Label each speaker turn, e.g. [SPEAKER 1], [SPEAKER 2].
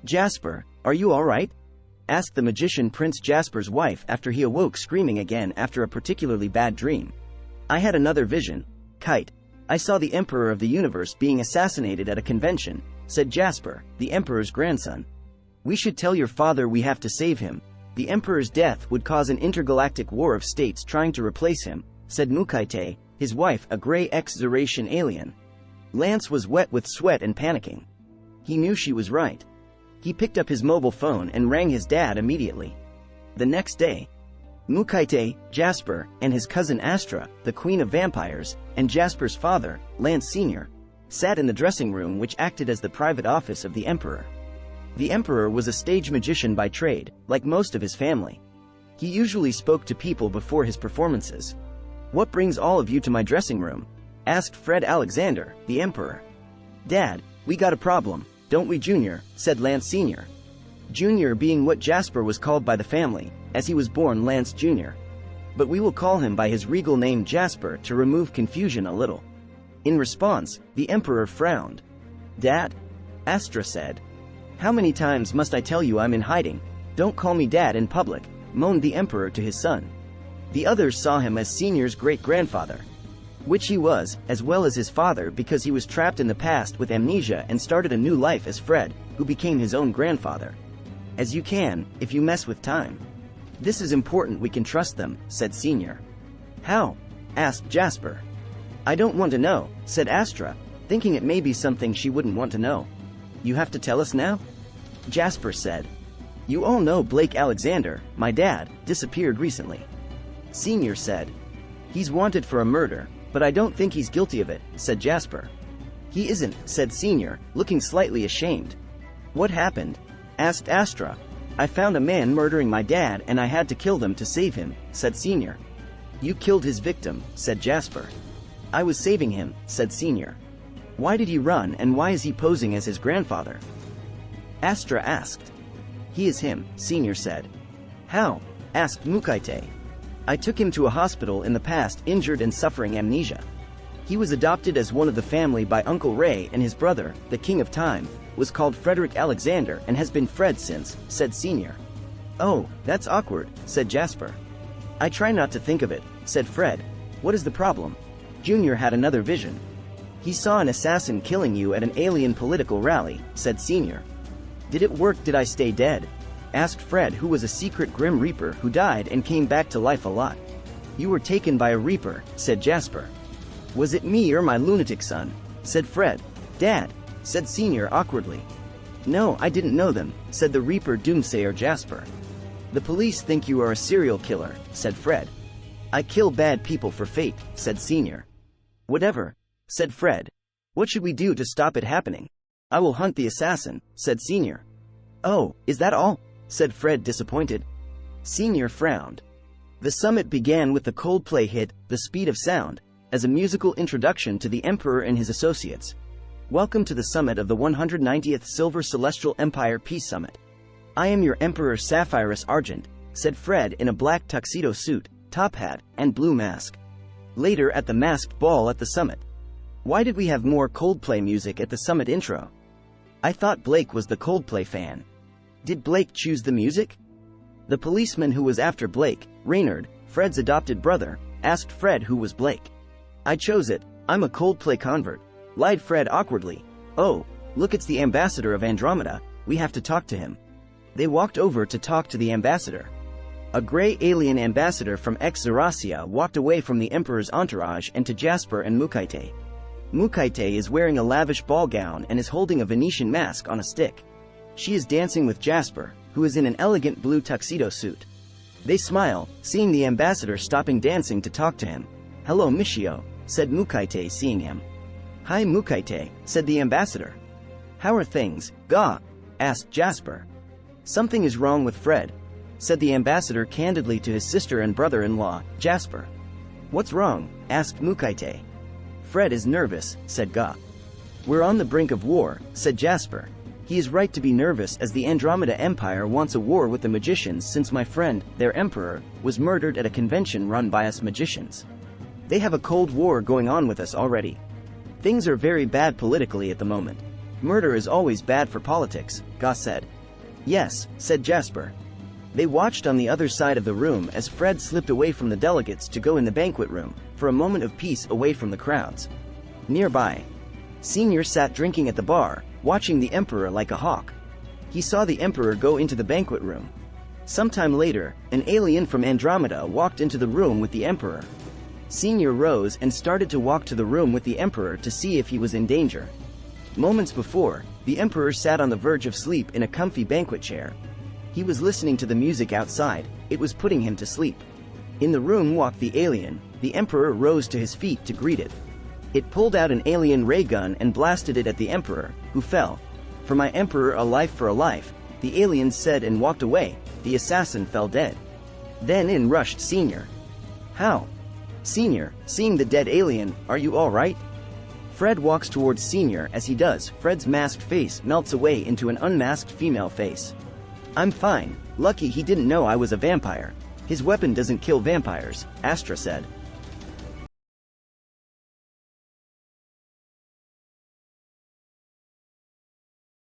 [SPEAKER 1] Jasper, are you all right? Asked the magician Prince Jasper's wife after he awoke screaming again after a particularly bad dream. I had another vision. Kite. I saw the Emperor of the Universe being assassinated at a convention, said Jasper, the Emperor's grandson. We should tell your father we have to save him. The Emperor's death would cause an intergalactic war of states trying to replace him, said Mukaite, his wife, a gray X-Zeration alien. Lance was wet with sweat and panicking. He knew she was right. He picked up his mobile phone and rang his dad immediately. The next day, Mukaite, Jasper, and his cousin Astra, the Queen of Vampires, and Jasper's father, Lance Sr., sat in the dressing room which acted as the private office of the Emperor. The Emperor was a stage magician by trade, like most of his family. He usually spoke to people before his performances. What brings all of you to my dressing room? Asked Fred Alexander, the Emperor. Dad, we got a problem, don't we, Junior? Said Lance Sr. Junior being what Jasper was called by the family, as he was born Lance Jr. But we will call him by his regal name Jasper to remove confusion a little. In response, the Emperor frowned. Dad? Astra said. How many times must I tell you I'm in hiding? Don't call me Dad in public, moaned the Emperor to his son. The others saw him as Senior's great-grandfather, which he was, as well as his father, because he was trapped in the past with amnesia and started a new life as Fred, who became his own grandfather. As you can, if you mess with time. This is important, we can trust them, said Senior. How? Asked Jasper. I don't want to know, said Astra, thinking it may be something she wouldn't want to know. You have to tell us now? Jasper said. You all know Blake Alexander, my dad, disappeared recently. Senior said. He's wanted for a murder, but I don't think he's guilty of it, said Jasper. He isn't, said Senior, looking slightly ashamed. What happened? Asked Astra. I found a man murdering my dad and I had to kill them to save him, said Senior. You killed his victim, said Jasper. I was saving him, said Senior. Why did he run and why is he posing as his grandfather? Astra asked. He is him, Senior said. How? Asked Mukaite. I took him to a hospital in the past, injured and suffering amnesia. He was adopted as one of the family by Uncle Ray, and his brother, the King of Time, was called Frederick Alexander and has been Fred since, said Senior. Oh, that's awkward, said Jasper. I try not to think of it, said Fred. What is the problem? Junior had another vision. He saw an assassin killing you at an alien political rally, said Senior. Did it work? Did I stay dead? Asked Fred, who was a secret Grim Reaper who died and came back to life a lot. You were taken by a Reaper, said Jasper. Was it me or my lunatic son? Said Fred. Dad, said Senior awkwardly. No, I didn't know them, said the Reaper doomsayer Jasper. The police think you are a serial killer, said Fred. I kill bad people for fate, said Senior. Whatever, said Fred. What should we do to stop it happening? I will hunt the assassin, said Senior. Oh, is that all? Said Fred, disappointed. Senior frowned. The summit began with the Coldplay hit, The Speed of Sound, as a musical introduction to the Emperor and his associates. Welcome to the summit of the 190th Silver Celestial Empire Peace Summit. I am your Emperor Sapphirus Argent, said Fred in a black tuxedo suit, top hat, and blue mask. Later at the masked ball at the summit. Why did we have more Coldplay music at the summit intro? I thought Blake was the Coldplay fan. Did Blake choose the music? The policeman who was after Blake, Reynard, Fred's adopted brother, asked Fred who was Blake. I chose it, I'm a Coldplay convert, lied Fred awkwardly. Oh, look, it's the ambassador of Andromeda, we have to talk to him. They walked over to talk to the ambassador. A gray alien ambassador from X-Zeracia walked away from the Emperor's entourage and to Jasper and Mukaite. Mukaite is wearing a lavish ball gown and is holding a Venetian mask on a stick. She is dancing with Jasper, who is in an elegant blue tuxedo suit. They smile, seeing the ambassador stopping dancing to talk to him. Hello, Michio, said Mukaite, seeing him. Hi, Mukaite, said the ambassador. How are things, Ga? Asked Jasper. Something is wrong with Fred, said the ambassador candidly to his sister and brother-in-law, Jasper. What's wrong? Asked Mukaite. Fred is nervous, said Ga. We're on the brink of war, said Jasper. He is right to be nervous as the Andromeda Empire wants a war with the magicians since my friend, their emperor, was murdered at a convention run by us magicians. They have a cold war going on with us already. Things are very bad politically at the moment. Murder is always bad for politics, Goss said. Yes, said Jasper. They watched on the other side of the room as Fred slipped away from the delegates to go in the banquet room, for a moment of peace away from the crowds. Nearby, Senior sat drinking at the bar, watching the Emperor like a hawk. He saw the Emperor go into the banquet room. Sometime later, an alien from Andromeda walked into the room with the Emperor. Senior rose and started to walk to the room with the Emperor to see if he was in danger. Moments before, the Emperor sat on the verge of sleep in a comfy banquet chair. He was listening to the music outside. It was putting him to sleep. In the room walked the alien. The Emperor rose to his feet to greet it. It pulled out an alien ray gun and blasted it at the Emperor, who fell. "For my Emperor, a life for a life," the alien said and walked away. The assassin fell dead. Then in rushed Senior. "How?" Senior, seeing the dead alien, "Are you all right?" Fred walks towards Senior. As he does, Fred's masked face melts away into an unmasked female face. "I'm fine. Lucky he didn't know I was a vampire. His weapon doesn't kill vampires," Astra said.